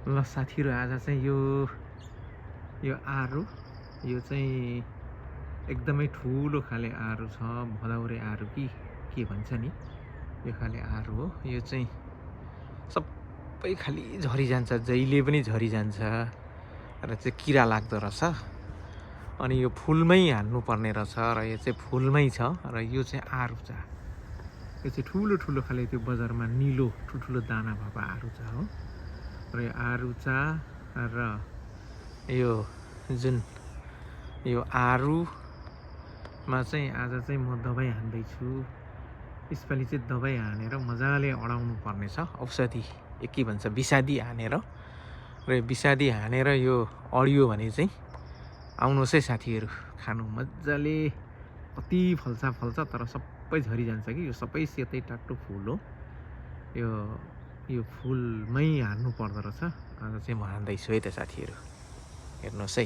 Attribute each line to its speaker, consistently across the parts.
Speaker 1: ल साथीहरु आज चाहिँ यो आरु यो चाहिँ एकदमै ठुलो खाले आरु छ भदाउरे आरु के भन्छ नि यो खाले आरु हो यो चाहिँ सबै खाली झरिजान्छ जहिले पनि झरिजान्छ र चाहिँ किरा लाग्दो रहेछ अनि यो फुलमै हाल्नु पर्ने रहेछ र यो चाहिँ फुलमै छ र यो चाहिँ आरु छ यो चाहिँ ठुलो खाले त्यो बजारमा निलो ठुलो दाना भएको आरु छ हो र यो आरु चा र यो जुन यो आरुमा चाहिँ आज चाहिँ म दबाई हान्दैछु यसपालि चाहिँ दबाई हानेर मजाले अडाउनु पर्ने छ औषधि के भन्छ विषादी हानेर र विषादी हानेर यो अडियो भने चाहिँ आउनुहोस् है साथीहरु खानु मजाले कति फल्छ तर सबै झरिजान्छ कि यो सबै सेतै टाट्टो फुल हो यो फुलमै हान्नु पर्दो रहेछ आज चाहिँ म हान्दैछु है त साथीहरु हेर्नुहोस् है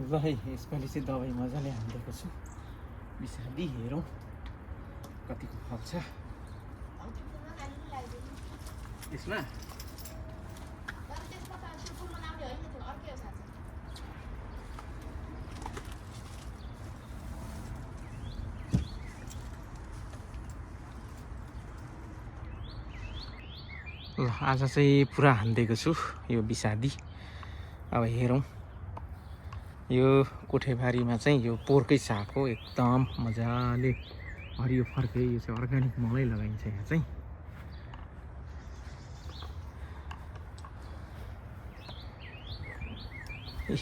Speaker 1: ल है यसपालि चाहिँ दबाई मजाले हालिदिएको छु बिसादी हेरौँ कतिको फल्छ यसमा ल आज चाहिँ पुरा हानिदिएको छु यो बिसादी अब हेरौँ यो कोठेबारीमा चाहिँ यो पोहोरकै साग हो एकदम मजाले हरियो फर्के यो चाहिँ अर्ग्यानिक मलै लगाइन्छ यहाँ चाहिँ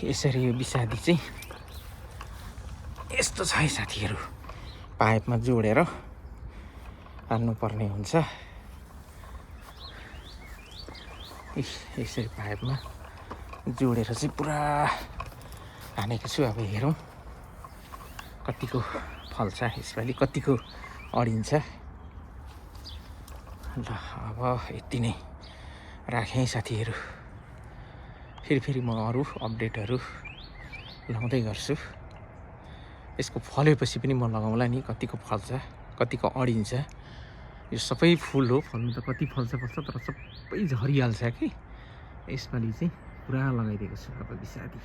Speaker 1: यसरी यो बिसादी चाहिँ यस्तो छ है साथीहरू पाइपमा जोडेर हाल्नुपर्ने हुन्छ यसरी पाइपमा जोडेर चाहिँ पुरा हानेको छु अब हेरौँ कतिको फल्छ यसपालि कतिको अडिन्छ ल अब यति नै राखेँ साथीहरू फेरि म अरू अपडेटहरू लगाउँदै गर्छु यसको फलेपछि पनि म लगाउँला नि कतिको फल्छ कतिको अडिन्छ यो सबै फुल हो फल्नु त कति फल्छ तर सबै झरिहाल्छ कि यसपालि चाहिँ पुरा लगाइदिएको छु अब बिसादी